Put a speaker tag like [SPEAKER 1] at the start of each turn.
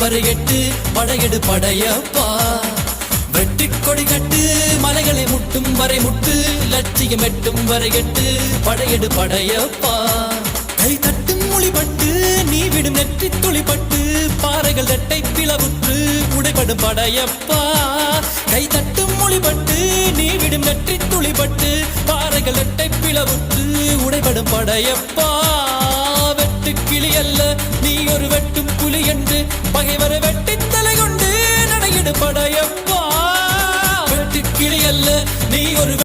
[SPEAKER 1] வரை எட்டு படையெடு படையப்பா. வெட்டி கொடி கட்டு மலைகளை முட்டும் வரை முட்டு லட்சியம் எட்டும் வரை எட்டு படையெடு படையப்பா. கை தட்டும் மொழிபட்டு நீ விடும் நெற்றி துளிப்பட்டு பாறைகள் ரெட்டை பிளவுற்று உடைபடும் படையப்பா. கை தட்டும் மொழிபட்டு நீ விடும் நெற்றி துளிப்பட்டு பாறைகள் ரெட்டை பிளவுற்று உடைபடும் படையப்பா. வெட்டு கிளி அல்ல நீ ஒரு வெட்டும் புலி என்று பகைவரை வெட்டி தலை கொண்டு நடையிடு படையப்பா. வெட்டு கிளி அல்ல நீ ஒரு